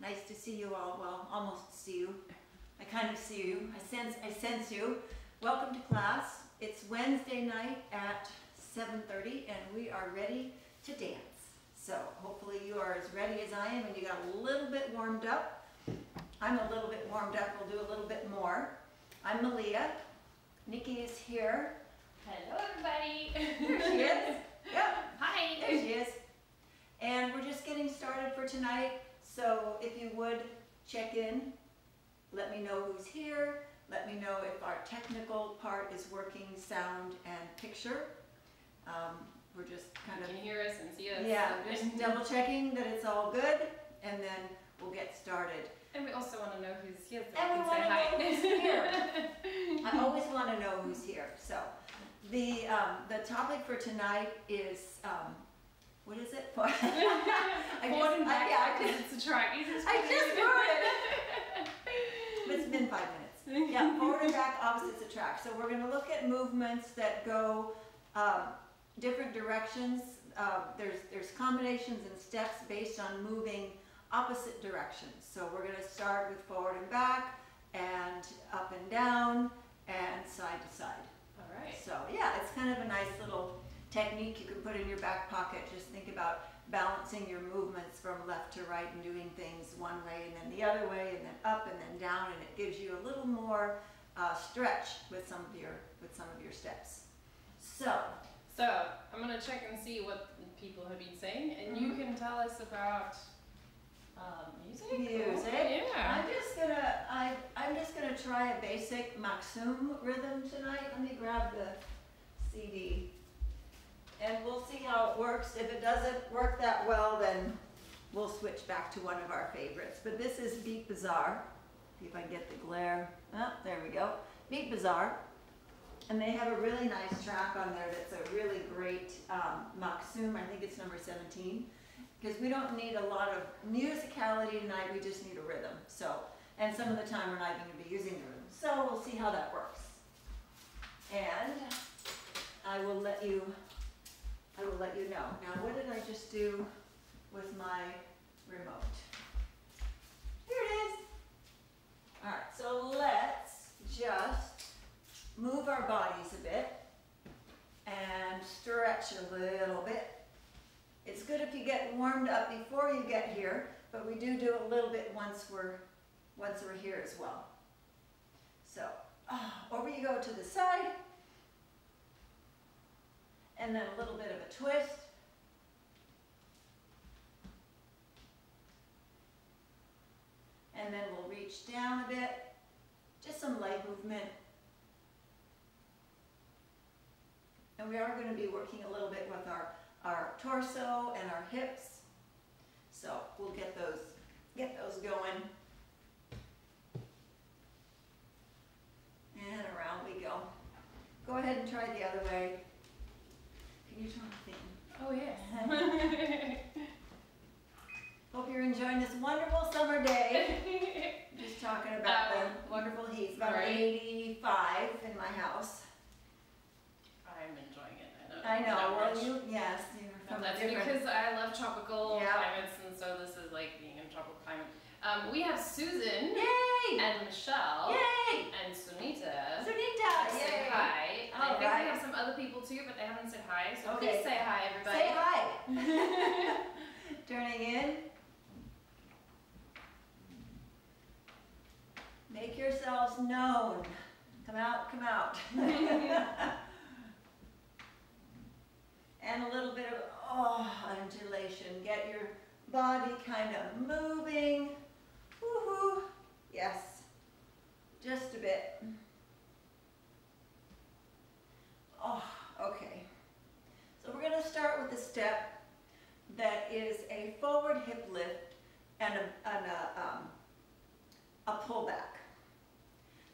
Nice to see you all. Well, almost see you. I kind of see you. I sense you. Welcome to class. It's Wednesday night at 7:30 and we are ready to dance. So hopefully you are as ready as I am and you got a little bit warmed up. I'm a little bit warmed up. We'll do a little bit more. I'm Meleah. Nikki is here. Hello everybody. There she is. Yep. Hi. There she is. And we're just getting started for tonight. So if you would check in, let me know who's here. Let me know if our technical part is working, sound and picture. We're just kind of... You can hear us and see us. Yeah, just double checking that it's all good and then we'll get started. And we also want to know who's here so And we we can want to know say who's here. I always want to know who's here. So the topic for tonight is... what is it? Forward and back, yeah, it's a track. I just wrote it. It's been 5 minutes. Yeah, forward and back, opposites attract. So we're going to look at movements that go different directions. There's combinations and steps based on moving opposite directions. So we're going to start with forward and back, and up and down, and side to side. All right. So yeah, it's kind of a nice little technique you can put in your back pocket. Just think about balancing your movements from left to right and doing things one way and then the other way and then up and then down, and it gives you a little more stretch with some of your steps. So I'm gonna check and see what people have been saying, and you can tell us about music. Music. Yeah. I'm just gonna try a basic Maxim rhythm tonight. Let me grab the CD. And we'll see how it works. If it doesn't work that well, then we'll switch back to one of our favorites. But this is Beat Bazaar. See if I can get the glare. Oh, there we go. Beat Bazaar. And they have a really nice track on there that's a really great Maxim. I think it's number 17. Because we don't need a lot of musicality tonight, we just need a rhythm. So, and some of the time we're not even going to be using the rhythm. So we'll see how that works. And I will let you know. Now, what did I just do with my remote? Here it is. All right, so let's just move our bodies a bit and stretch a little bit. It's good if you get warmed up before you get here, but we do a little bit once we're here as well. So, over you go to the side. And then a little bit of a twist. And then we'll reach down a bit. Just some light movement. And we are going to be working a little bit with our torso and our hips. So we'll get those going. And around we go. Go ahead and try the other way. Can you turn the thing? Oh yeah. Hope you're enjoying this wonderful summer day. Just talking about the wonderful heat. It's about 85 in my house. I'm enjoying it. I know. Well, yes, you're from that's different... because I love tropical climates, and so this is like being in a tropical climate. We have Susan. Yay! And Michelle. Yay! And Sunita. Sunita! Say Yay! hi. All I think right. we have some other people too, but they haven't said hi. So Okay. please say hi, everybody. Say hi. Turning in. Make yourselves known. Come out, come out. And a little bit of undulation. Get your body kind of moving. Woohoo! Yes. Just a bit. Okay. So we're going to start with a step that is a forward hip lift and a pullback.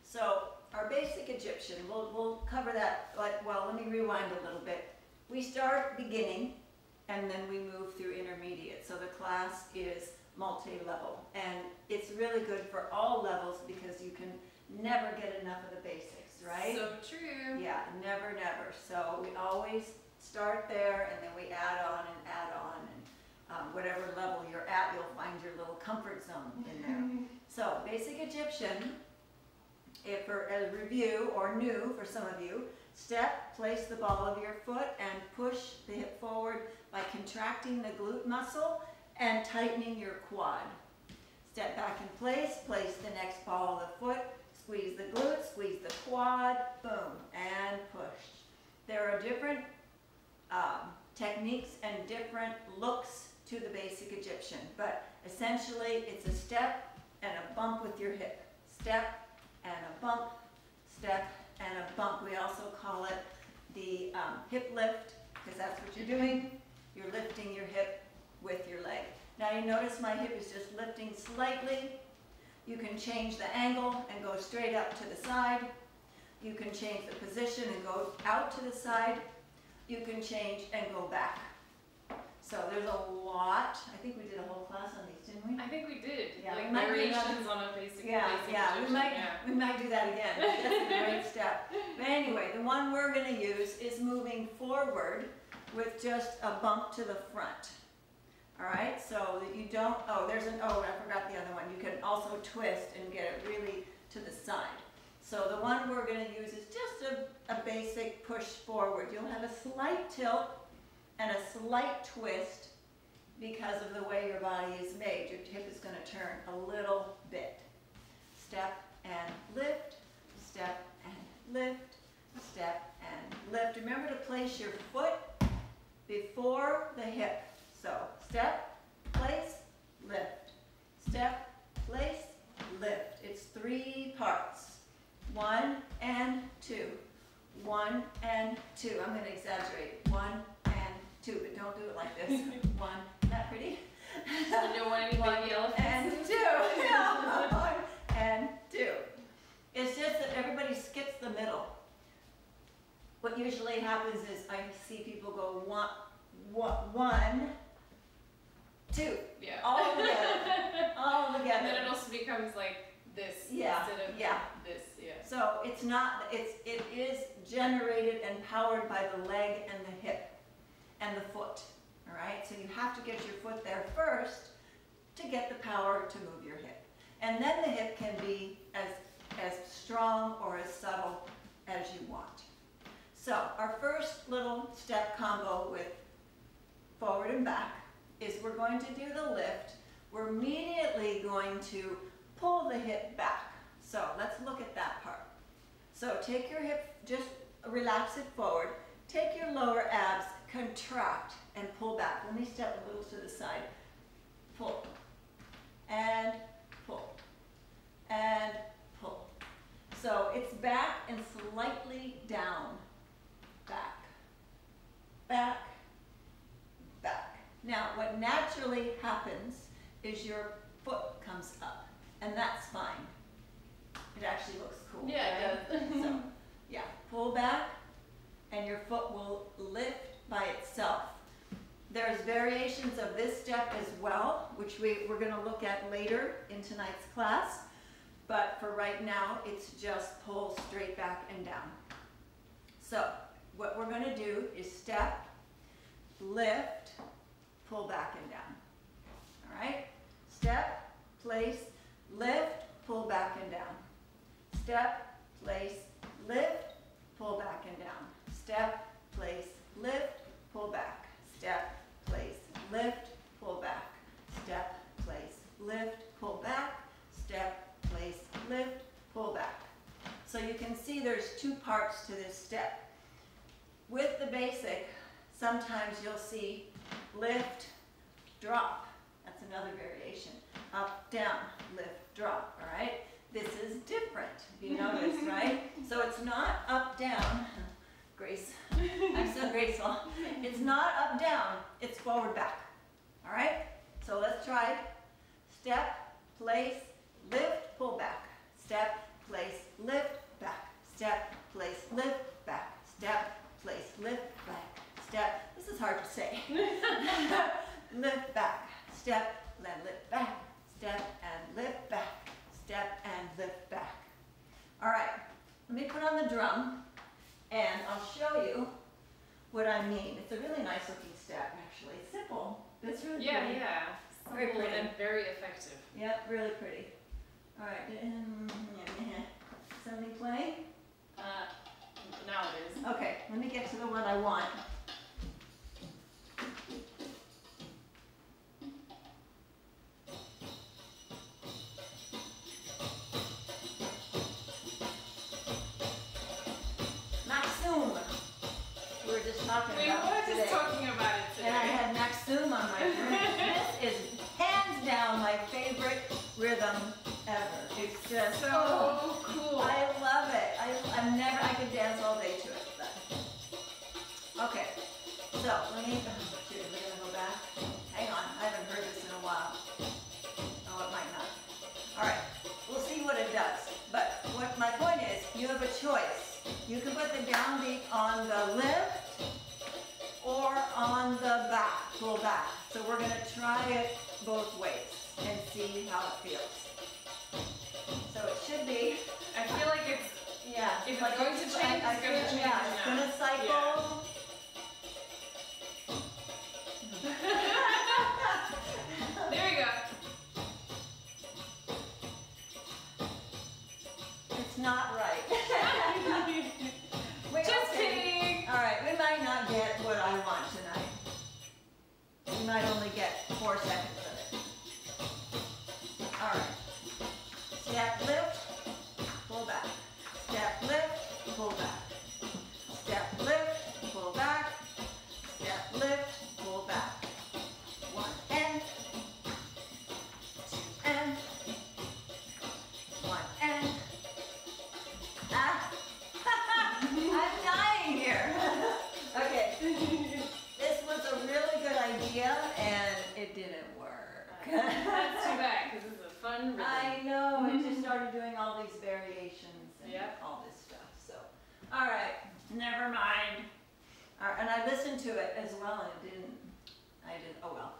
So our basic Egyptian, we'll cover that. Let me rewind a little bit. We start beginning and then we move through intermediate. So the class is multi-level, and it's really good for all levels because you can never get enough of the basics, right? So true. Yeah, never. So we always start there and then we add on and whatever level you're at, you'll find your little comfort zone in basic Egyptian, if for a review or new for some of you, step, place the ball of your foot and push the hip forward by contracting the glute muscle and tightening your quad. Step back in place, place the next ball of the foot, squeeze the glute, squeeze the quad, boom, and push. There are different techniques and different looks to the basic Egyptian, but essentially it's a step and a bump with your hip. Step and a bump, step and a bump. We also call it the hip lift, because that's what you're doing. You're lifting your hip with your leg. Now you notice my hip is just lifting slightly. You can change the angle and go straight up to the side. You can change the position and go out to the side. You can change and go back. So there's a lot. I think we did a whole class on these, didn't we? I think we did. Yeah, like we might variations on a basic Yeah, Egyptian. we might do that again. That's a great step. But anyway, the one we're going to use is moving forward with just a bump to the front. All right, so that you don't, I forgot the other one. You can also twist and get it really to the side. So the one we're going to use is just a basic push forward. You'll have a slight tilt and a slight twist because of the way your body is made. Your hip is going to turn a little bit. Step and lift, step and lift, step and lift. Remember to place your foot before the hip. So step, place, lift. Step, place, lift. It's 3 parts. 1 and 2. 1 and 2. I'm going to exaggerate. 1 and 2, but don't do it like this. 1, not pretty. You don't want any baby elephants. And 2. No. 1 and 2. It's just that everybody skips the middle. What usually happens is I see people go 1, 2. Yeah. All together. All together. And then it also becomes like this Yeah, instead of yeah. this. Yeah. So it's not, it is generated and powered by the leg and the hip and the foot, all right? So you have to get your foot there first to get the power to move your hip. And then the hip can be as strong or as subtle as you want. So our first little step combo with forward and back is we're going to do the lift. We're immediately going to pull the hip back. So let's look at that part. So take your hip, just relax it forward. Take your lower abs, contract, and pull back. Let me step a little to the side. Pull, and pull, and pull. So it's back and slightly down. Back, back, back. Now, what naturally happens is your foot comes up, and that's fine. It actually looks cool. Yeah, right? it does. So, yeah, pull back, and your foot will lift by itself. There's variations of this step as well, which we're going to look at later in tonight's class. But for right now, it's just pull straight back and down. So what we're going to do is step, lift, pull back and down. All right? Step, place, lift, pull back and down. Step, place, lift, pull back and down. Step, place, lift, pull back. Step, place, lift, pull back. Step, place, lift, pull back. Step, place, lift, pull back. So you can see there's 2 parts to this step. With the basic, sometimes you'll see lift, drop. That's another variation. Up, down, lift, drop, all right? This is different, if you notice, right? So it's not up, down. Grace, I'm so graceful. It's not up, down, it's forward, back, all right? So let's try step, place, lift, pull back. Step, place, lift, back. Step, place, lift, back. Step, place, lift, back. Step, this is hard to say. Lift back. Step, then lift back. Step and lift back. Step and lift back. All right, let me put on the drum and I'll show you what I mean. It's a really nice looking step actually. It's simple, but it's really pretty. Yeah. Very Simple pretty. and very effective. Yep, really pretty. All right, somebody playing? Now it is. Okay, let me get to the one I want. Maxum. We were just talking We about were it today. just talking about it today. And I had Maxum on my brain. This is hands down my favorite rhythm ever. It's just so cool. I love it. I could dance all day to it. But. Okay, so let me, shoot, we're gonna go back. Hang on, I haven't heard this in a while. Oh, it might not. All right, we'll see what it does. But what my point is, you have a choice. You can put the downbeat on the lift or on the back, pull back. So we're gonna try it both ways and see how it feels. So it should be, I feel like it's, yeah. if like it's going to change, it's going to change yeah, it's now. gonna cycle. Yeah. There we go. It's not right. Wait, Just okay. kidding. All right, we might not get what I want tonight. We might only get 4 seconds of it. All right. Step, lift, pull back. Step, lift, pull back. Step, lift, pull back. Step, lift, pull back. 1 and 2 and 1 and. Ah. I'm dying here. Okay. This was a really good idea and it didn't work. That's too bad because it's a fun rhythm. I know, I just started doing all these variations and Yep. all this stuff, so. All right, never mind. All right, and I listened to it as well and oh well.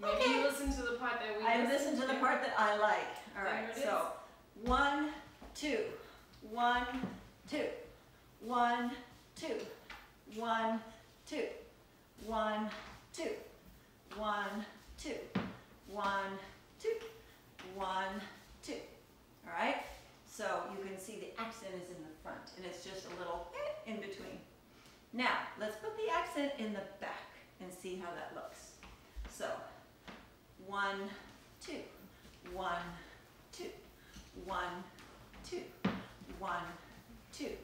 Maybe you listen to the part that we I listened to the part that I like. All There right, it so 1, 2, 1, 2, 1, 2, 1, 2, 1, 2, 1, 2, 1, 2, 1, 2. All right, so you can see the accent is in the front and it's just a little in between. Now, let's put the accent in the back and see how that looks. So, 1, 2, 1, 2, 1, 2, 1, 2,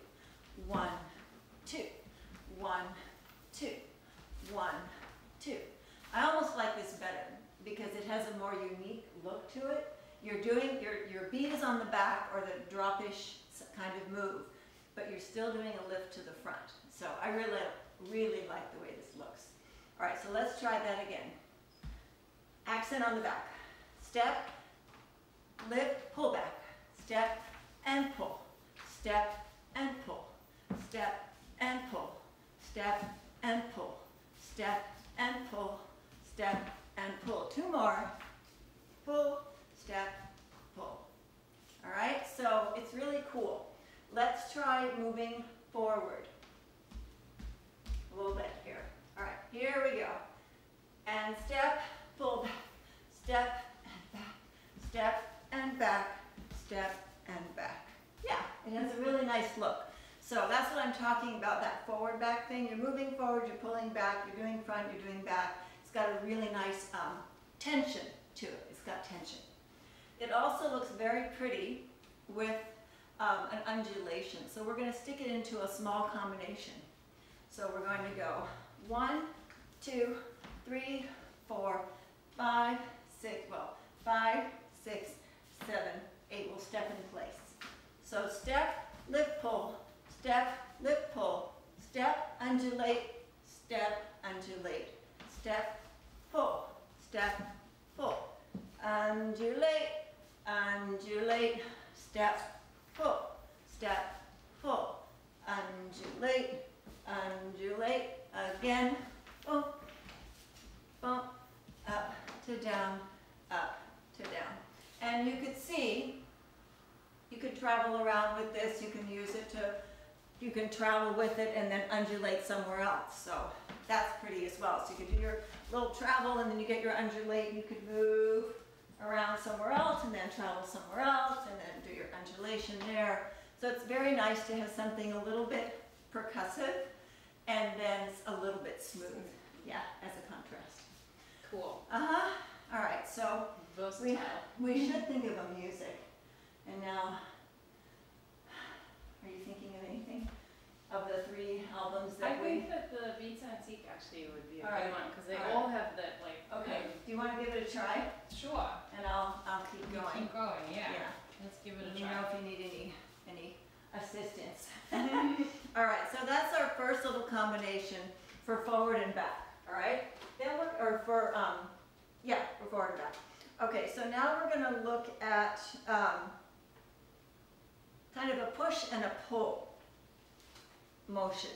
1, 2, 1, 2, 1, 2. I almost like this better because it has a more unique look to it. You're doing, your beat is on the back or the drop-ish kind of move, but you're still doing a lift to the front. So I really like the way this looks. All right, so let's try that again. Accent on the back. Step, lift, pull back. Step and pull. Step and pull. Step and pull. Step and pull. Step and pull. Step and pull. 2 more. Pull, step, pull. All right, so it's really cool. Let's try moving forward a little bit here. All right, here we go. And step, pull back. Step and back. Step and back. Step and back. Yeah, it has a really nice look. So that's what I'm talking about, that forward back thing. You're moving forward, you're pulling back, you're doing front, you're doing back. It's got a really nice tension to it. It's got tension. It also looks very pretty with an undulation. So we're going to stick it into a small combination. So we're going to go 1, 2, 3, 4, 5, 6, 7, 8. We'll step in place. So step, lift, pull, step, lift, pull, step, undulate, step, undulate, step, pull, step, pull, undulate, undulate, step, pull, step, pull, undulate, undulate, again, bump, bump, up to down, up to down. And you could see, you could travel around with this, you can use it to, you can travel with it and then undulate somewhere else. So that's pretty as well. So you could do your little travel and then you get your undulate and you could move around somewhere else and then travel somewhere else and then do your undulation there. So it's very nice to have something a little bit percussive and then a little bit smooth, yeah, as a contrast. Cool. Uh-huh. All right, so Versatile. we should think of a music. And now, are you thinking of anything of the 3 albums that I think that the Vita Antique actually would be a All good right. one because they All all have that like. Okay, do you want to give it a try? Sure. And I'll keep You going. keep going. Yeah. Yeah. Let's give it Let a me try. know if you need any assistance. All right, so that's our first little combination for forward and back. All right, then for forward and back. Okay, so now we're going to look at kind of a push and a pull motion.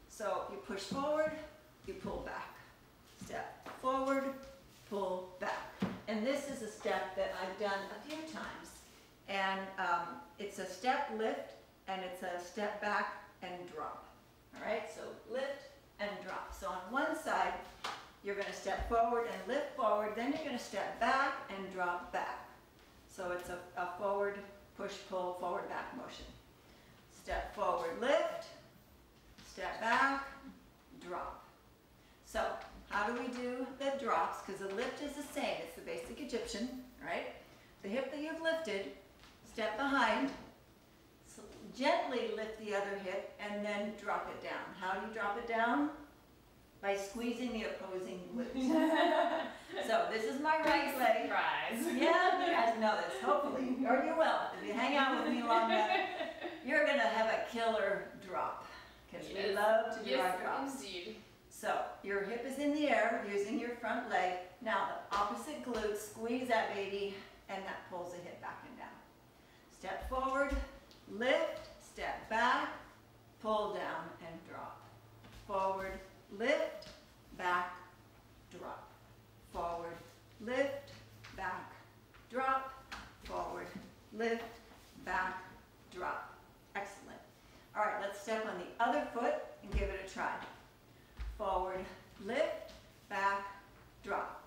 So you push forward, you pull back. Step forward, pull back. And this is a step that I've done a few times. And it's a step lift and it's a step back and drop. All right, so lift and drop. So on one side, you're going to step forward and lift forward, then you're going to step back and drop back. So it's a forward, push, pull, forward, back motion. Step forward, lift, step back, drop. So how do we do the drops? Because the lift is the same. It's the basic Egyptian, right? The hip that you've lifted, step behind, so gently lift the other hip, and then drop it down. How do you drop it down? By squeezing the opposing glutes. So this is my right leg. Surprise. Yeah, you guys know this, hopefully, or you will. If you hang out with me long enough, you're going to have a killer drop, because we love to do our drops. Indeed. So your hip is in the air using your front leg. Now the opposite glute, squeeze that baby, and that pulls the hip back and down. Step forward, lift, step back, pull down and drop. Forward, lift, back, drop. Forward, lift, back, drop. Forward, lift, back, drop. Excellent. All right, let's step on the other foot and give it a try. Forward, lift, back, drop.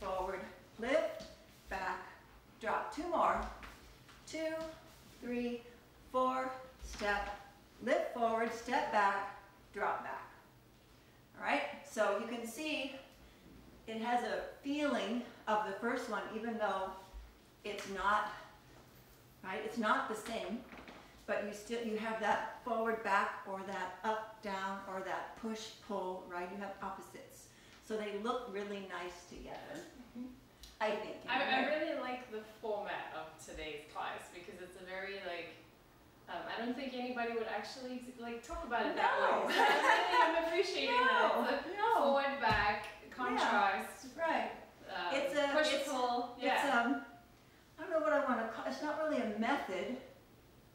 Forward, lift, back, drop. 2 more. 2, 3, 4, step, lift forward, step back, drop back. All right, so you can see it has a feeling of the first one, even though it's not, right? It's not the same, but you have that forward, back, or that up, down, or that push, pull, right? You have opposites. So they look really nice together, I think. I really like the format of today's class because it's a very I don't think anybody would actually talk about it that way. So I'm appreciating that. It's a forward, back, contrast. Yeah, right. It's a push, pull. Yeah. It's I don't know what I want to call. It's not really a method.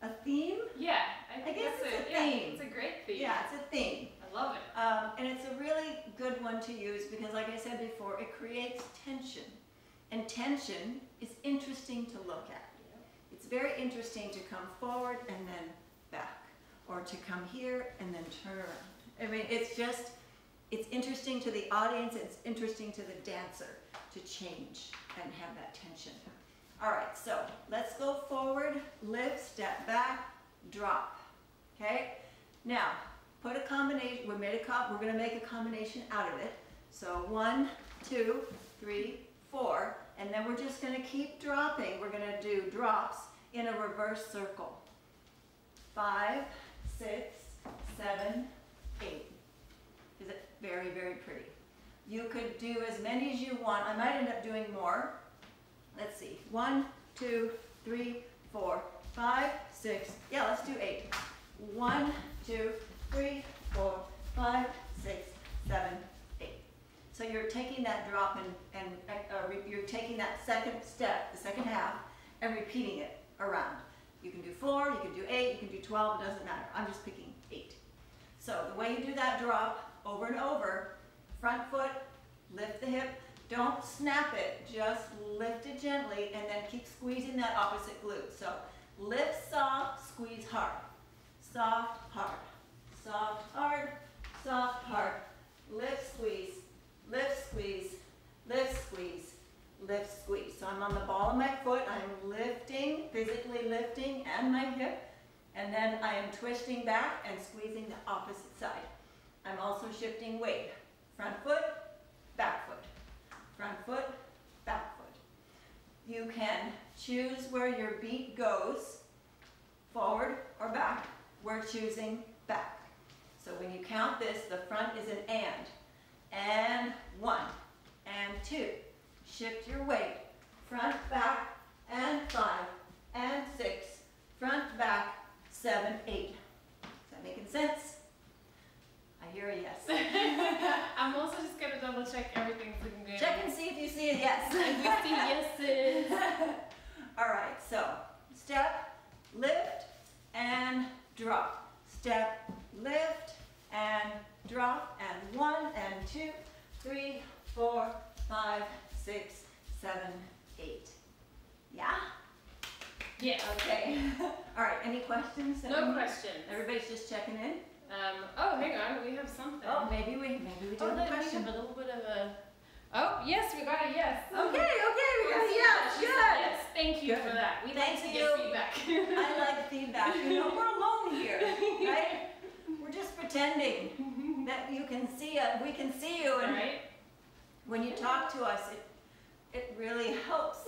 A theme? Yeah, I guess that's it's a yeah, theme. it's a great theme. Yeah, it's a theme. I love it. And it's a really good one to use because, like I said before, it creates tension. And tension is interesting to look at. It's very interesting to come forward and then back, or to come here and then turn around. I mean, it's interesting to the audience, it's interesting to the dancer to change and have that tension. All right, so let's go forward, lift, step back, drop. Okay? Now, put a combination, we're going to make a combination out of it. So 1, 2, 3, 4, and then we're just going to keep dropping. We're going to do drops in a reverse circle. 5, 6, 7, 8. Is it very, very pretty? You could do as many as you want. I might end up doing more. Let's see. 1, 2, 3, 4, 5, 6. Yeah, let's do 8. 1, 2, 3, 4, 5, 6, 7, 8. So you're taking that drop and you're taking that second step, the second half, and repeating it around. You can do 4, you can do 8, you can do 12, it doesn't matter. I'm just picking 8. So the way you do that drop over and over, front foot, lift the hip, don't snap it, just lift it gently and then keep squeezing that opposite glute. So lift soft, squeeze hard. Soft, hard. Soft, hard. Soft, hard. Lift, squeeze. Lift, squeeze. Lift, squeeze. lift, squeeze. So I'm on the ball of my foot, I'm lifting, physically lifting, and my hip, and then I am twisting back and squeezing the opposite side. I'm also shifting weight. Front foot, back foot. Front foot, back foot. You can choose where your beat goes, forward or back. We're choosing back. So when you count this, the front is an and 1, and 2. Shift your weight, front, back, and 5, and 6, front, back, 7, 8. Is that making sense? I hear a yes. I'm also just gonna double check everything's looking good. Check and see if you see a yes. We see yeses. All right, so step, lift, and drop. Step, lift, and drop, and 1, and 2, 3, 4, 5, 6, 7, 8. Yeah? Yes. Okay. All right, any questions? No questions. Everybody's just checking in? Oh, hang on, we have something. Oh, maybe we do have a question. We have a little bit of a... Oh, yes, we got a yes. Okay, we got a yes, She said good. Yes, thank you for that. We like to get feedback. I like feedback. You know, we're alone here, right? We're just pretending that you can see us, we can see you, and Right? when you talk to us, it really helps.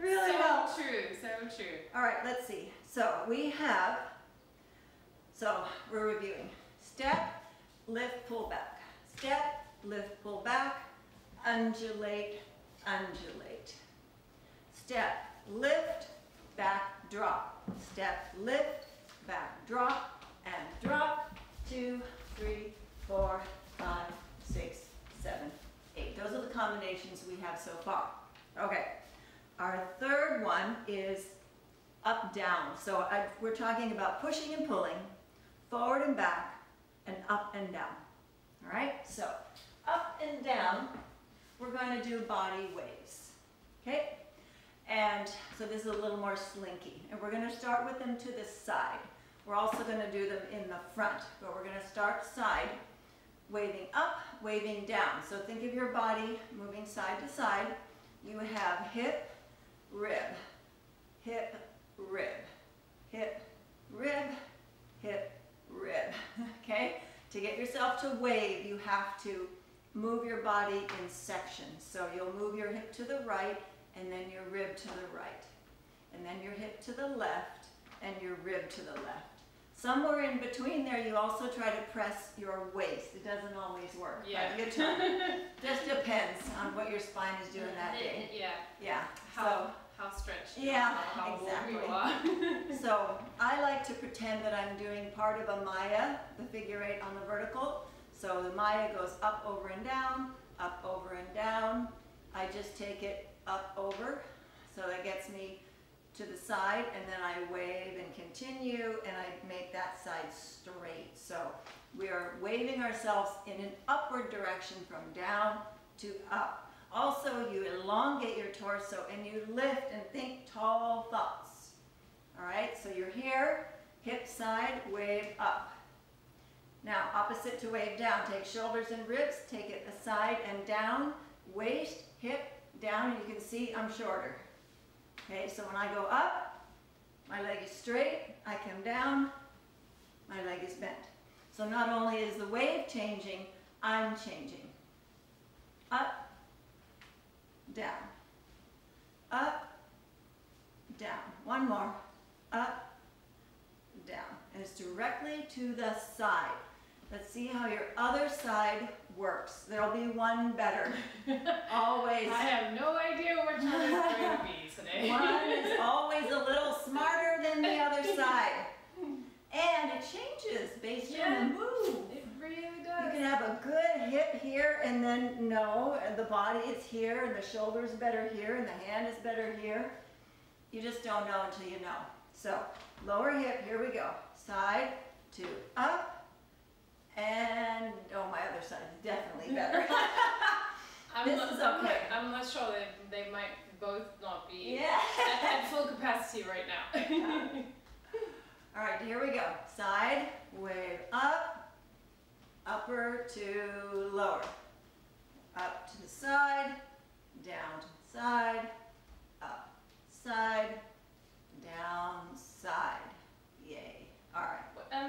Really helps. So true, so true. All right, let's see. So we're reviewing. Step, lift, pull back. Step, lift, pull back. Undulate, undulate. Step, lift, back, drop. Step, lift, back, drop, and drop. 2, 3, 4, 5, 6, 7, 8. Those are the combinations we have so far. Okay. Our third one is up, down. So we're talking about pushing and pulling, forward and back, and up and down. All right? So up and down, we're going to do body waves. Okay? And so this is a little more slinky. And we're going to start with them to the side. We're also going to do them in the front, but we're going to start side, waving up, waving down. So think of your body moving side to side. You have hip, rib, hip, rib, hip, rib, hip, rib. Okay? To get yourself to wave, you have to move your body in sections. So you'll move your hip to the right, and then your rib to the right, and then your hip to the left, and your rib to the left. Somewhere in between there, you also try to press your waist. It doesn't always work. Yeah. But you try. Just depends on what your spine is doing that day. Yeah. Yeah. How stretched. Yeah, how exactly. You are. So I like to pretend that I'm doing part of a Maya, the figure 8 on the vertical. So the Maya goes up, over, and down, up, over, and down. I just take it up, over. So that gets me to the side, and then I wave and continue, and I make that side straight. So we are waving ourselves in an upward direction from down to up. Also, you elongate your torso and you lift and think tall thoughts. All right, so you're here, hip side, wave up. Now, opposite to wave down, take shoulders and ribs, take it aside and down, waist, hip, down, and you can see I'm shorter. Okay, so when I go up, my leg is straight, I come down, my leg is bent. So not only is the wave changing, I'm changing. Up, down, up, down. One more, up, down. And it's directly to the side. Let's see how your other side works. There'll be one better. Always. I have no idea which one is going to be today. One is always a little smarter than the other side. And it changes based on the move. It really does. You can have a good hip here, and then no, and the body is here, and the shoulder's better here, and the hand is better here. You just don't know until you know. So lower hip, here we go. Side to up. And, oh, my other side is definitely better. This is okay. I'm not sure. They might both not be Yeah. at full capacity right now. All right, here we go. Side, wave up, upper to lower. Up to the side, down to the side, up, side, down, side. Yay. All right.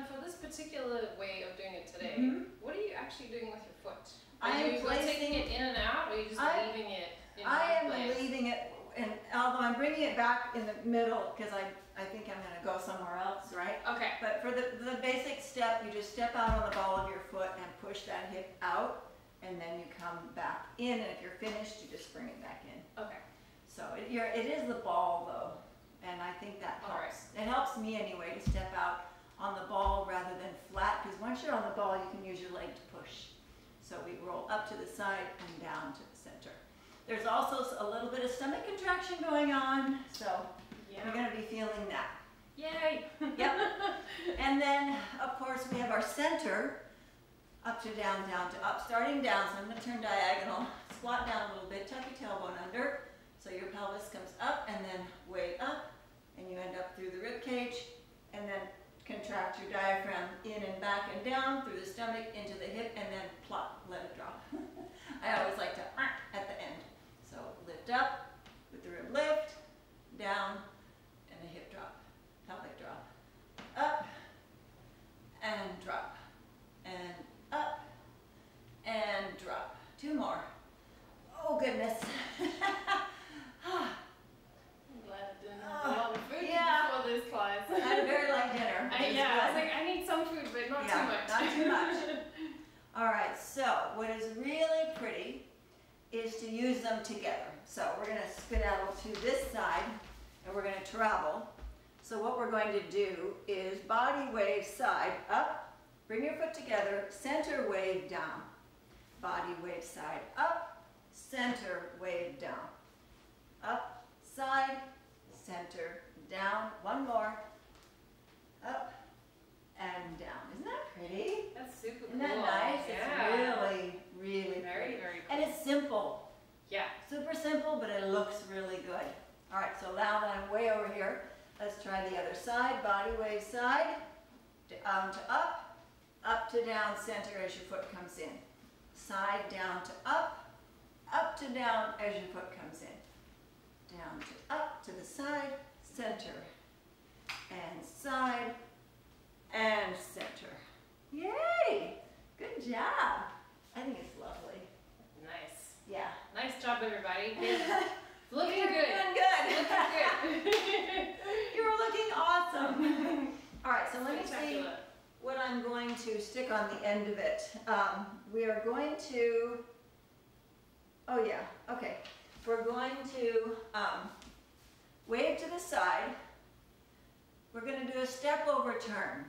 For this particular way of doing it today, what are you actually doing with your foot? I am taking it in and out, or are you just leaving it in I one place? am leaving it, and although I'm bringing it back in the middle, because I think I'm going to go somewhere else, right? Okay. But for the basic step, you just step out on the ball of your foot and push that hip out, and then you come back in, and if you're finished, you just bring it back in. Okay. So it is the ball, though, and I think that helps. All right. It helps me anyway to step out on the ball rather than flat, because once you're on the ball, you can use your leg to push. So we roll up to the side and down to the center. There's also a little bit of stomach contraction going on, so you're going to be feeling that. Yay! Yep. And then, of course, we have our center, up to down, down to up, starting down. So I'm going to turn diagonal, squat down a little bit, tuck your tailbone under, so your pelvis comes up and then way up, and you end up through the rib cage, and then contract your diaphragm in and back and down through the stomach into the hip, and then plop, let it drop. I always like to at the end. So lift up with the rib lift, down, and the hip drop, pelvic drop. Up, and drop, and up, and drop. Two more. Oh goodness. I'm glad I didn't have a lot of food before this class. I had a very light dinner. I was like, I need some food, but not too much. Not too much. All right, so what is really pretty is to use them together. So we're going to skedaddle to this side, and we're going to travel. So what we're going to do is body wave side up, bring your foot together, center wave down. Body wave side up, center wave down. Up, side, center, down. One more. Up and down. Isn't that pretty? That's super cool. Isn't that nice? Yeah. It's really, really very, pretty. very cool. And it's simple. Yeah. Super simple, but it looks really good. All right, so now that I'm way over here, let's try the other side. Body wave side, down to up to down, center as your foot comes in. Side, down to up to down as your foot comes in. Down to up to the side, center, and side, and center. Yay! Good job. I think it's lovely. Nice. Yeah. Nice job, everybody. Looking You're good. doing good. Looking good. You're looking awesome. All right, so let me see Spectacular. what I'm going to stick on the end of it. We are going to, oh yeah, okay. We're going to wave to the side. We're going to do a step over turn,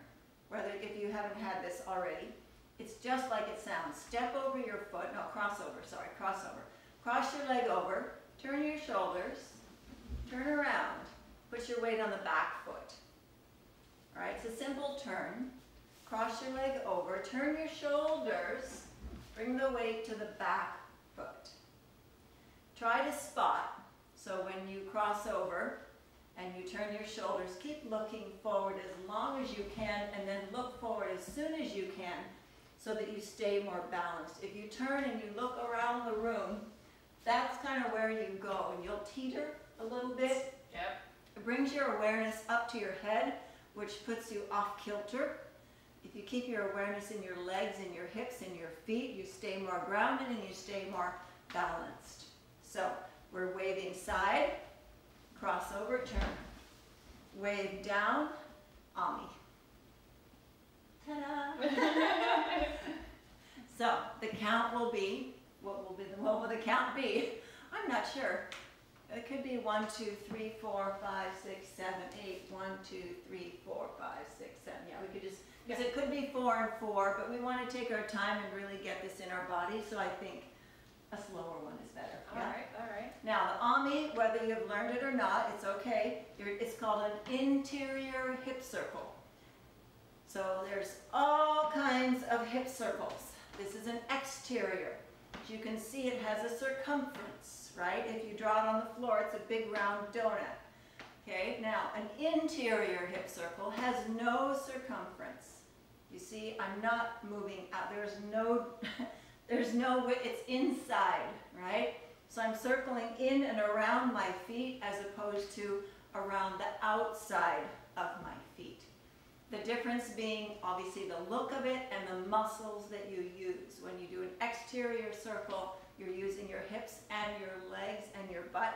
whether if you haven't had this already. It's just like it sounds. Step over your foot, no, crossover, sorry, crossover. Cross your leg over, turn your shoulders, turn around, put your weight on the back foot. All right, it's a simple turn. Cross your leg over, turn your shoulders, bring the weight to the back foot. Try to spot, so when you cross over and you turn your shoulders, keep looking forward as long as you can, and then look forward as soon as you can so that you stay more balanced. If you turn and you look around the room, that's kind of where you go, and you'll teeter a little bit. Yep. It brings your awareness up to your head, which puts you off kilter. If you keep your awareness in your legs and your hips and your feet, you stay more grounded and you stay more balanced. So we're waving side, crossover, turn. Wave down, Ami. Ta-da! So the count will be, what will the count be? I'm not sure. It could be 1, 2, 3, 4, 5, 6, 7, 8. 1, 2, 3, 4, 5, 6, 7. Yeah, we could just, because it could be 4 and 4, but we want to take our time and really get this in our body, so I think a slower one is better. All right, all right. Now the Ami, whether you've learned it or not, it's okay. It's called an interior hip circle. So there's all kinds of hip circles. This is an exterior. As you can see, it has a circumference, right? If you draw it on the floor, it's a big round donut. Okay, now an interior hip circle has no circumference. You see, I'm not moving out. There's There's no, it's inside, right? So I'm circling in and around my feet as opposed to around the outside of my feet. The difference being obviously the look of it and the muscles that you use. When you do an exterior circle, you're using your hips and your legs and your butt.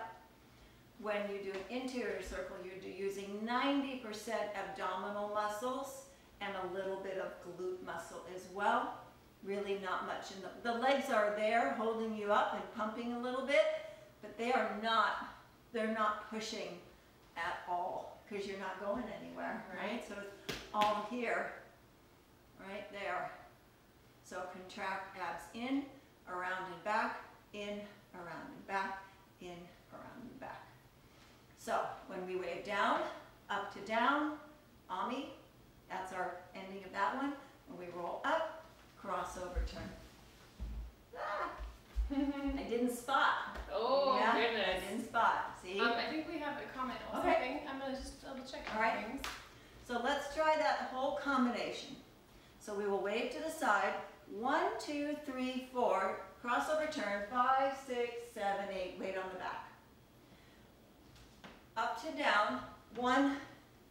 When you do an interior circle, you're using 90% abdominal muscles and a little bit of glute muscle as well. Really not much. And the legs are there holding you up and pumping a little bit, but they're not pushing at all because you're not going anywhere, right? So it's all here, right there. So contract abs in, around and back, in, around and back, in, around and back. So when we wave down, up to down, Ami, that's our ending of that one. When we roll up, crossover turn. Ah! I didn't spot. Oh, yeah, goodness. I didn't spot. See? I think we have a comment or Okay. something. I'm going to just double check All right. things. So let's try that whole combination. So we will wave to the side. 1, 2, 3, 4. Crossover turn. 5, 6, 7, 8. Weight on the back. Up to down. 1.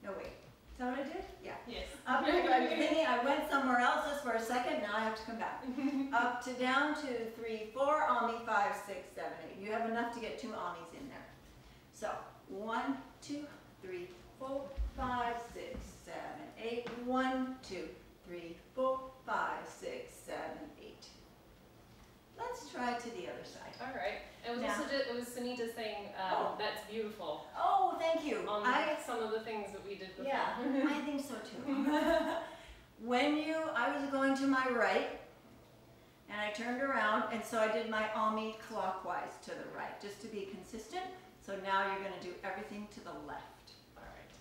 No, wait. Is that what I did? Yeah. Yes. Up to, I was thinking I went somewhere else just for a second. Now I have to come back. Up to down, 2, 3, 4. Ami, 5, 6, 7, 8. You have enough to get 2 Amis in there. So 1, 2, 3, 4, 5, 6, 7, 8. 1, 2, 3, 4, 5, 6, 7, 8. Let's try to the other side. All right. It was Now. also just, it was Sunita saying that's beautiful. Oh, thank you. On some of the things that we did before. Yeah, I think so too. I was going to my right, and I turned around, and so I did my Ami clockwise to the right, just to be consistent. So now you're going to do everything to the left. All right.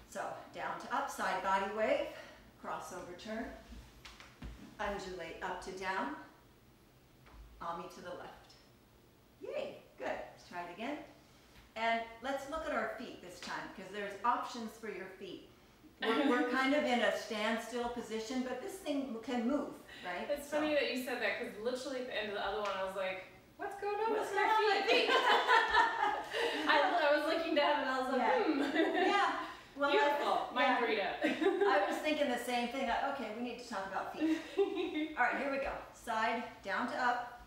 So down to up, side body wave, crossover turn, undulate up to down, Ami to the left. Yay, good. Let's try it again. And let's look at our feet this time, because there's options for your feet. We're kind of in a standstill position, but this thing can move, right? It's funny that you said that, because literally at the end of the other one, I was like, what's going on What's with my going on with feet? I was looking down and I was like, Yeah. Well, beautiful. Mind reader. I was thinking the same thing. Okay, we need to talk about feet. All right, here we go. Side, down to up,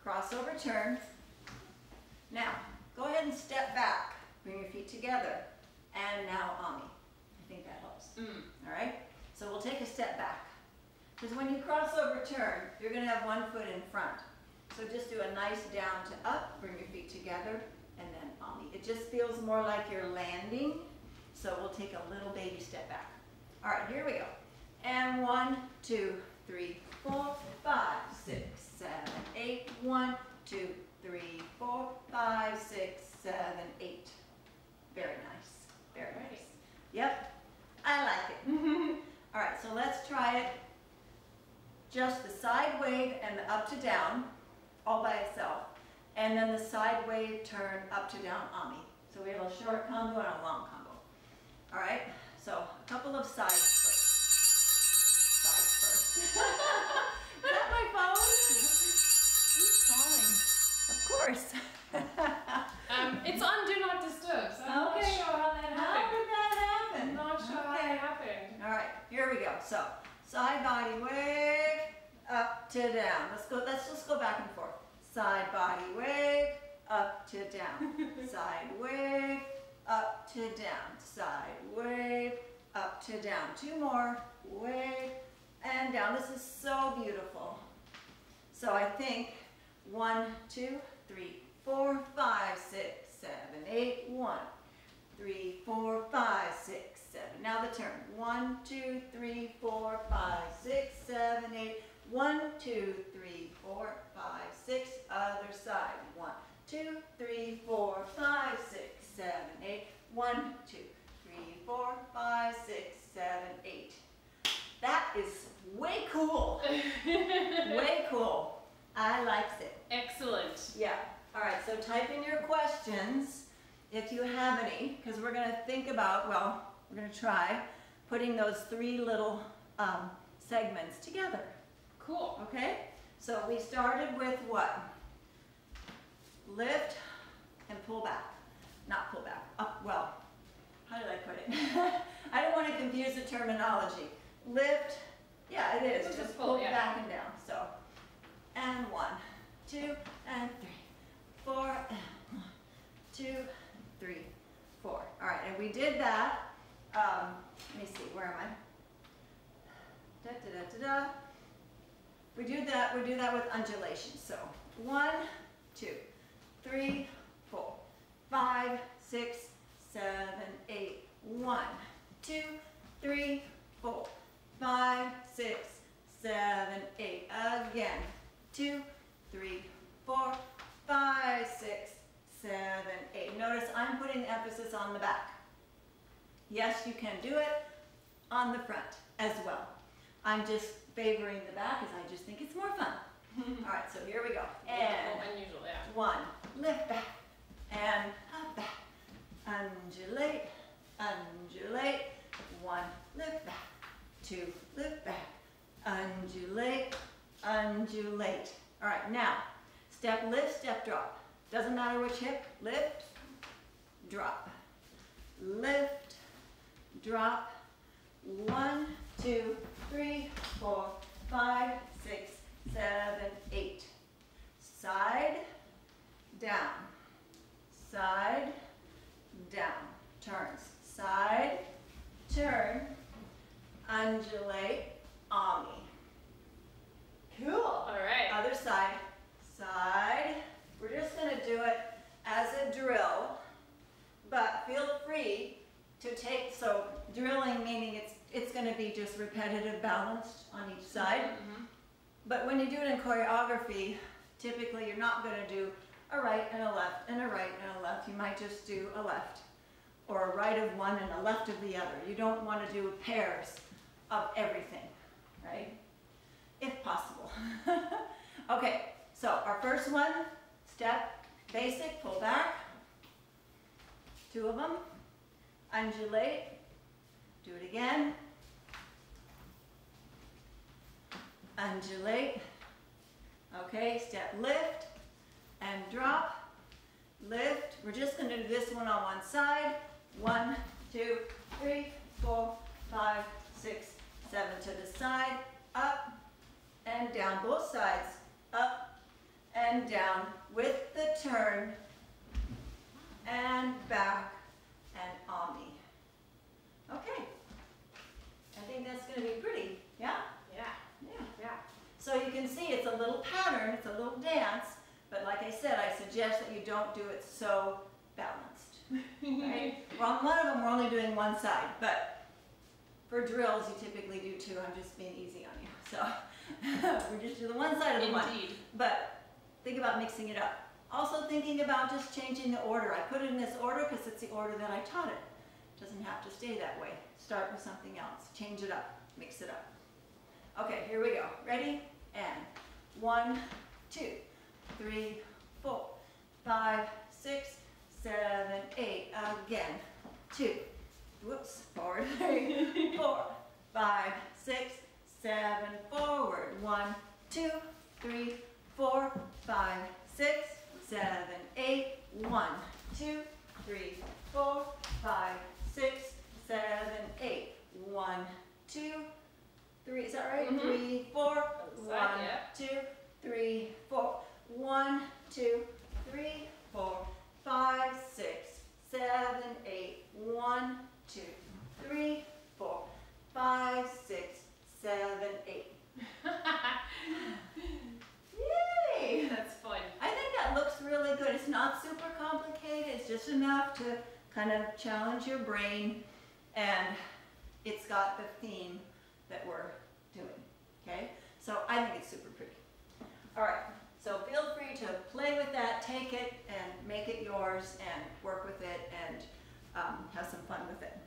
crossover turn. Now, go ahead and step back. Bring your feet together. And now Ami. I think that helps. All right? So we'll take a step back. Because when you crossover turn, you're going to have one foot in front. So just do a nice down to up. Bring your feet together. And then Ami. It just feels more like you're landing. So we'll take a little baby step back. All right, here we go. And 1, 2, 3, 4, 5, 6, 7, 8. 1, 2, 3, 4, 5, 6, 7, 8. Very nice. Very nice. Yep. I like it. All right, so let's try it. Just the side wave and the up to down, all by itself. And then the side wave turn up to down Ami. So we have a short combo and a long combo. All right, so a couple of sides first. Sides first. Is that my phone? Who's calling? Of course. It's on Do Not Disturb, so I'm not sure how that happened. How did that happen? I'm not sure how that happened. All right, here we go. So side body wave, up to down. Let's just go back and forth. Side body wave, up to down. Side wave, up to down. Side wave, up to down. 2 more. Wave and down. This is so beautiful. So I think 1, 2, 3, 4, 5, 6, 7, 8. 1, 3, 4, 5, 6, 7. Now the turn. 1, 2, 3, 4, 5, 6, 7, 8. 1, 2, 3, 4, 5, 6. Other side. 1, 2, 3, 4, 5, 6, 7, 8. 1, 2, 3, 4, 5, 6, 7, 8. That is way cool. Way cool. I likes it. Excellent. Yeah. All right, so type in your questions if you have any, because we're going to think about, well, we're going to try putting those 3 little segments together. Cool. Okay? So we started with what? Lift and pull back. Not pull back, up, well, how did I put it? I don't want to confuse the terminology. Lift, yeah, it is, just pull back and down. So, and 1, 2, and 3, 4, and 1, 2, 3, 4. All right, and we did that. Let me see, where am I? Da, da, da, da, da. We do that with undulation. So 1, 2, 3, 4, 5, 6, 7, 8. 1, 2, 3, 4, 5, 6, 7, 8. Again. 2, 3, 4, 5, 6, 7, 8. Notice I'm putting emphasis on the back. Yes, you can do it on the front as well. I'm just favoring the back because I just think it's more fun. All right, so here we go. And unusual, yeah. 1, lift back, and up back. Undulate, undulate. 1, lift back. 2, lift back. Undulate, undulate. All right, now, step lift, step drop. Doesn't matter which hip. Lift, drop. Lift, drop. 1, 2, 3, 4, 5, 6, 7, 8. Side, down. Side, down. Turns. Side, turn, undulate, ami. Cool. All right. Other side. Side. We're just going to do it as a drill, but feel free to take, so drilling meaning it's going to be just repetitive, balanced on each side. Mm-hmm. But when you do it in choreography, typically you're not going to do a right and a left and a right and a left. You might just do a left or a right of one and a left of the other. You don't want to do pairs of everything, right? If possible. Okay, so our first one, step, basic, pull back. 2 of them. Undulate. Do it again. Undulate. Okay, step lift and drop. Lift. We're just going to do this one on one side. 1, 2, 3, 4, 5, 6, 7 to the side. Up and down. Both sides. Up and down with the turn and back and ami. Okay. I think that's going to be pretty. Yeah? Yeah. Yeah. Yeah. So you can see it's a little pattern, it's a little dance, but like I said, I suggest that you don't do it so balanced. Right? Well, on one of them we're only doing one side, but for drills you typically do 2. I'm just being easy on you. So we just do the one side of the one. Indeed. But think about mixing it up. Also thinking about just changing the order. I put it in this order because it's the order that I taught it. It doesn't have to stay that way. Start with something else. Change it up. Mix it up. Okay, here we go. Ready? And 1, 2, 3, 4, 5, 6, 7, 8. Again. 2. Whoops. Forward. 3, 4, 5, 6, 7. Forward. 1, 2, 3, 4, 5, 6, 7, 8. 1, 2, 3, 4, 5, 6, 7, 8. 1, 2, 3. Is that right? Mm-hmm. 3, 4. 1, yeah. 2, 3, 4. 1, 2, 3, 4, 5, 6, 7, 8. 1, 2, 3, 4, 5, 6, 7, 8. Yay! That's fun. I think that looks really good. It's not super complicated. It's just enough to kind of challenge your brain, and it's got the theme that we're doing. Okay? So I think it's super pretty. All right. So feel free to play with that, take it, and make it yours, and work with it, and have some fun with it.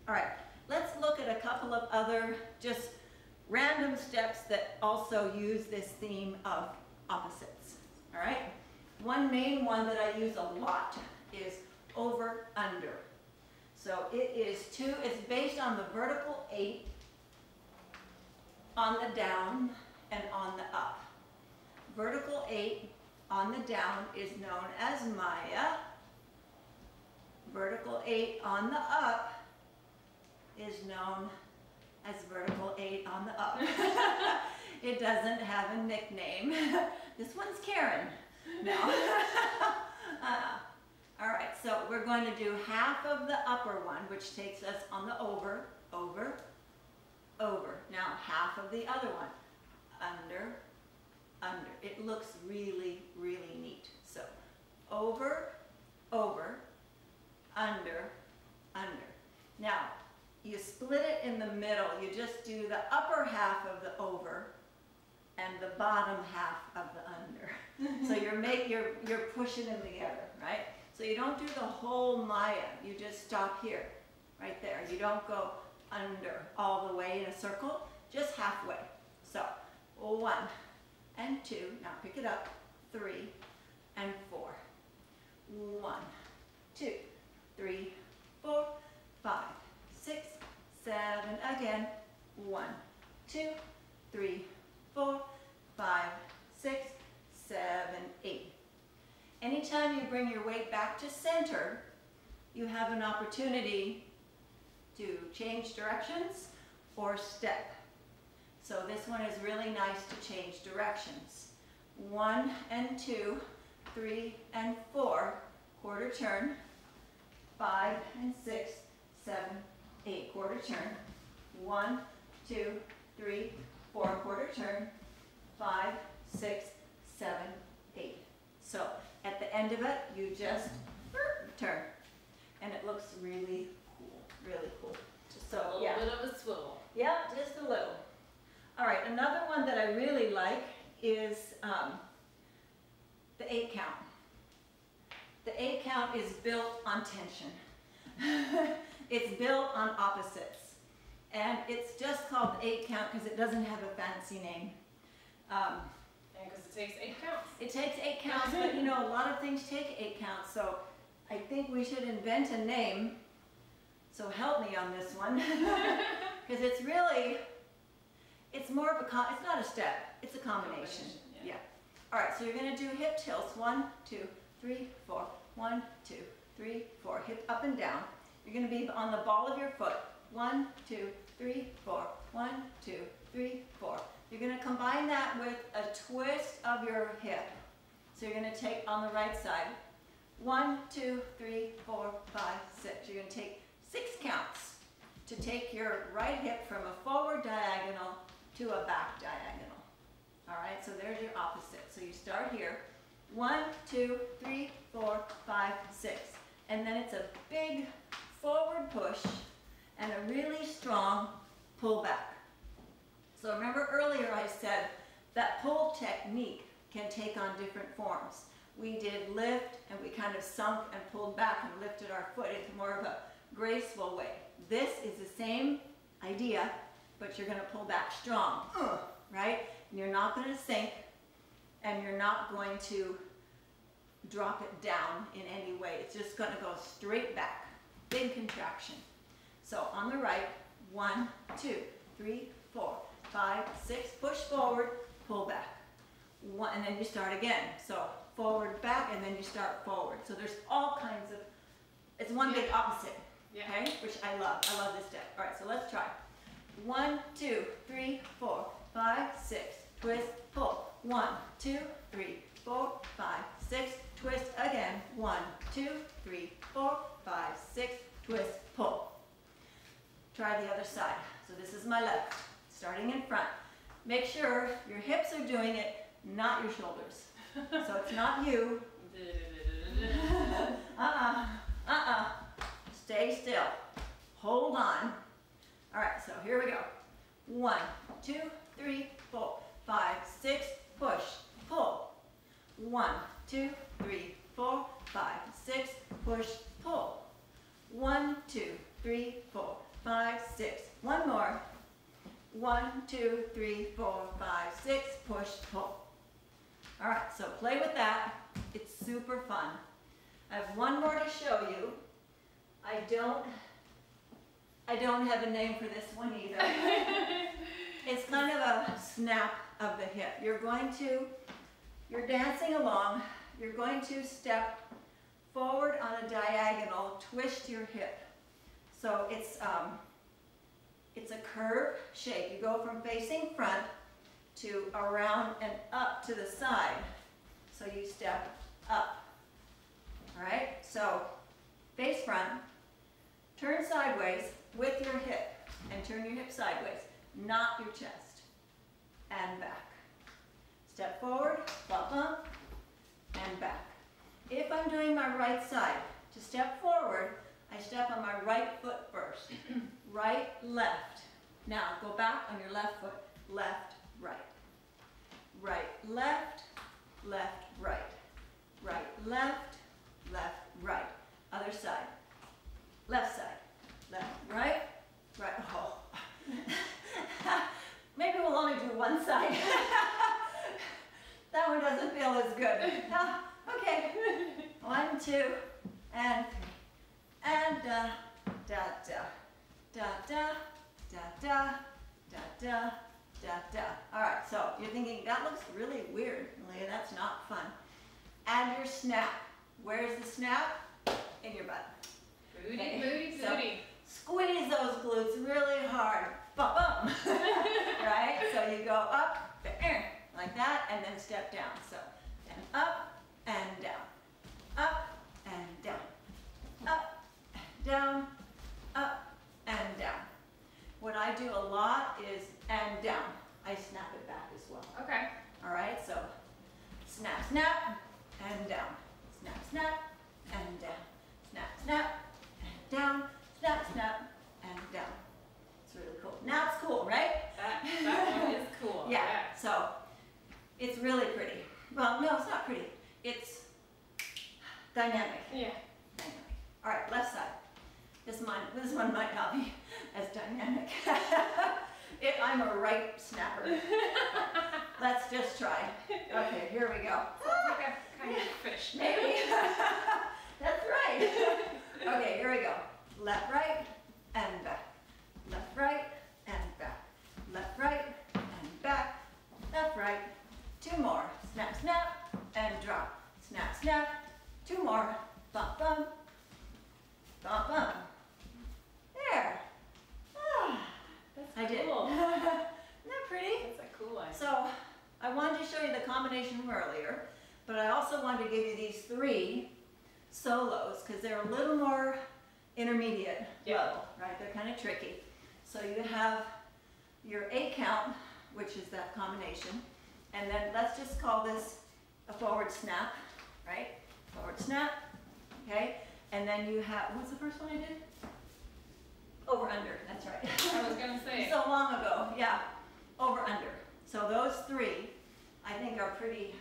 All right. Let's look at a couple of other just random steps that also use this theme of opposites. All right? One main one that I use a lot is over under. So it is it's based on the vertical 8, on the down, and on the up. vertical 8 on the down is known as Maya. Vertical 8 on the up is known as vertical 8 on the up. It doesn't have a nickname. This one's Karen. No. All right, so we're going to do half of the upper one, which takes us on the over, over, over. Now half of the other one, under, under. It looks really, really neat. So over, over, under, under. Now you split it in the middle. You just do the upper half of the over and the bottom half of the under. So you're pushing them together, right? So you don't do the whole Maya. You just stop here, right there. You don't go under all the way in a circle, just halfway. So 1 and 2. Now pick it up. 3 and 4. 1, 2, 3, 4, 5, 6, 7. Again. 1, 2, 3, 4, 5, 6, 7, 8. Anytime you bring your weight back to center, you have an opportunity to change directions or step. So this one is really nice to change directions. 1 and 2, 3 and 4, quarter turn. 5 and 6, 7, 8, quarter turn. 1, 2, 3, 4, quarter turn. 5, 6, 7, 8. So at the end of it, you just turn. And it looks really cool, really cool. Just a little bit of a swivel. Yeah, just a little. All right, another one that I really like is the 8 count. The 8 count is built on tension. It's built on opposites. And it's just called the 8 count because it doesn't have a fancy name. And because it takes 8 counts. It takes 8 counts, but you know, a lot of things take 8 counts, so I think we should invent a name. So help me on this one. Because it's really, it's more of a, it's not a step, it's a combination. Yeah. All right, so you're going to do hip tilts. 1, 2, 3, 4. 1, 2, 3, 4. Hip up and down. You're going to be on the ball of your foot. 1, 2, 3, 4. 1, 2, 3, 4. You're going to combine that with a twist of your hip. So you're going to take on the right side. 1, 2, 3, 4, 5, 6. You're going to take 6 counts to take your right hip from a forward diagonal to a back diagonal. All right, so there's your opposite. So you start here. 1, 2, 3, 4, 5, 6. And then it's a big forward push and a really strong pull back. So remember earlier I said that pull technique can take on different forms. We did lift and we kind of sunk and pulled back and lifted our foot into more of a graceful way. This is the same idea, but you're going to pull back strong, right? And you're not going to sink and you're not going to drop it down in any way. It's just going to go straight back. Big contraction. So on the right, 1, 2, 3, 4, 5, 6, push forward, pull back. 1, and then you start again. So forward, back, and then you start forward. So there's all kinds of, it's one big opposite, okay? Which I love. I love this step. All right, so let's try. 1, 2, 3, 4, 5, 6, twist, pull. 1, 2, 3, 4, 5, 6, twist again. 1, 2, 3, 4, 5, 6, twist, pull. Try the other side. So this is my left, starting in front. Make sure your hips are doing it, not your shoulders. So it's not you. Stay still. Hold on. All right, so here we go. 1, 2, 3, 4, 5, 6, push, pull. 1, 2, 3, 4, 5, 6, push, pull. 1, 2, 3, 4, 5, 6. One more. 1, 2, 3, 4, 5, 6, push, pull. All right, so play with that. It's super fun. I have one more to show you. I don't have a name for this one either. It's kind of a snap of the hip. You're going to you're dancing along. You're going to step forward on a diagonal, twist your hip. So it's a curve shape. You go from facing front to around and up to the side. So you step up. All right? So face front, turn sideways with your hip, and turn your hip sideways, not your chest, and back. Step forward, bump, bump, and back. If I'm doing my right side, to step forward, I step on my right foot first. Right, left. Now, go back on your left foot. Left, right. Right, left, left, right. Right, left, left, right. Other side. Left side. Left, right, right. Oh. Maybe we'll only do one side. That one doesn't feel as good. Okay. 1, 2, and 3. And da, da, da, da, da, da, da, da, da, da, da. All right, so you're thinking, that looks really weird, Meleah, that's not fun. Add your snap. Where's the snap? In your butt. Booty, Okay. booty, So, booty. squeeze those glutes really hard. Bum, bum. Right? So you go up, like that, and then step down. So, and up, and down. Up, and down. Up, down, up, and down. What I do a lot is and down. I snap it back as well. Okay. All right, so snap, snap, and down. Snap, snap, and down. Snap, snap, and down. Snap, snap, and down. It's really cool. Now it's cool, right? That one is cool. Yeah, so it's really pretty. Well, no, it's not pretty. It's dynamic. Yeah. Dynamic. All right, left side. This one might not be as dynamic. I'm a right snapper. Let's just try. Okay, here we go. Sounds like a kind of fish. Maybe. That's right. Okay, here we go. Left, right, and back. Left, right, and back. Left, right, and back. Left, right. 2 more. Snap, snap, and drop. Snap, snap. 2 more. Bump, bump. Bump, bump. There. Ah, That's I did. cool. Isn't that pretty? That's a cool one. So I wanted to show you the combination from earlier, but I also wanted to give you these 3 solos because they're a little more intermediate level, right? They're kind of tricky. So you have your 8 count, which is that combination, and then let's just call this a forward snap, right? Forward snap, okay? And then you have, what's the first one I did? Over under, that's right. I was gonna say. So long ago, yeah, over under. So those 3, I think, are pretty,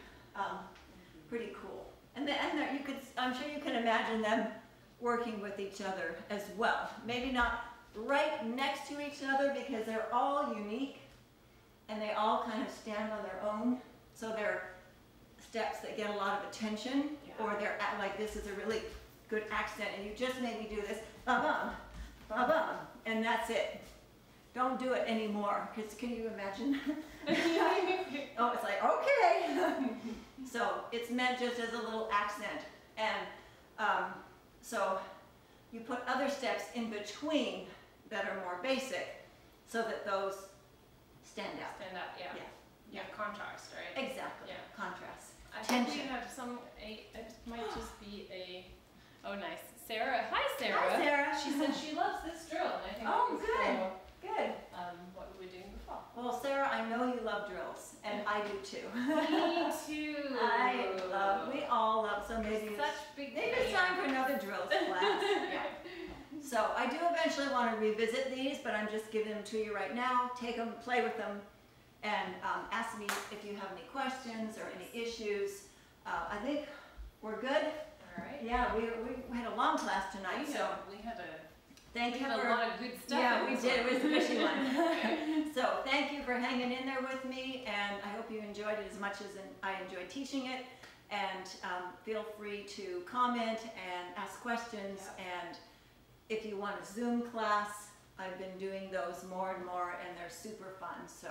pretty cool. And there you could, I'm sure you can imagine them working with each other as well. Maybe not right next to each other because they're all unique and they all kind of stand on their own. So they're steps that get a lot of attention, or they're like, this is a really good accent, and you just made me do this, ba-bum, ba-bum, and that's it. Don't do it anymore, because can you imagine? Oh, it's like, okay. So it's meant just as a little accent, and so you put other steps in between that are more basic, so that those stand out. Stand up, yeah. Yeah. Yeah, contrast, right? Exactly. Yeah. Contrast. I think Tension. we have it might just be oh nice. Sarah, hi Sarah. Hi, Sarah. She said she loves this drill, and I think Oh, it was good. cool, Good. what we were doing before. Well, Sarah, I know you love drills, and I do too. Me too. We all love, so maybe Such big maybe it's time for another drills class. Yeah. So I do eventually want to revisit these, but I'm just giving them to you right now. Take them, play with them, and ask me if you have any questions or any issues. I think we're good. All right. Yeah, we had a long class tonight, so we had thank you a for. lot of good stuff. Yeah, in we this did. one. It was a fishy one. So thank you for hanging in there with me, and I hope you enjoyed it as much as I enjoyed teaching it. And feel free to comment and ask questions. And if you want a Zoom class, I've been doing those more and more, and they're super fun. So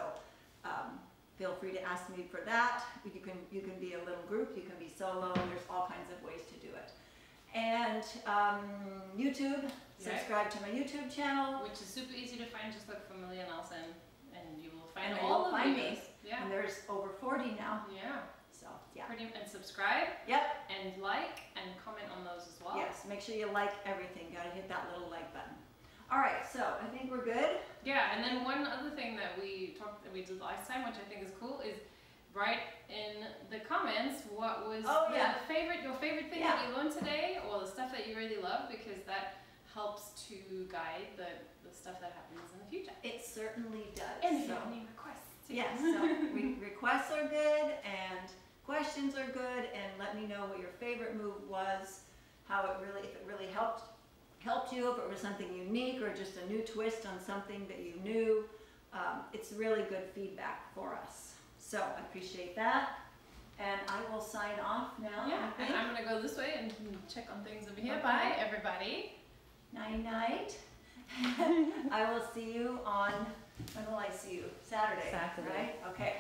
feel free to ask me for that. You can be a little group, you can be solo, there's all kinds of ways to do it. And YouTube, subscribe to my YouTube channel. Which is super easy to find, just look for Meleah Nelson and you will find And all you'll of find these. me. Yeah. And there's over 40 now. Yeah. So, yeah. And subscribe. Yep. And like and comment on those as well. Yes, make sure you like everything. Gotta hit that little like button. All right, so I think we're good. Yeah, and then one other thing that we did last time, which I think is cool, is write in the comments what was your favorite thing that you learned today, or the stuff that you really love, because that helps to guide the stuff that happens in the future. It certainly does. And if you have any requests too. Yes, so requests are good and questions are good, and let me know what your favorite move was, if it really helped you, if it was something unique or just a new twist on something that you knew. It's really good feedback for us. So I appreciate that. And I will sign off now. Yeah, and I'm going to go this way and check on things over here. Okay. Bye, everybody. Night night. I will see you on, when will I see you? Saturday. Saturday. Right? Okay.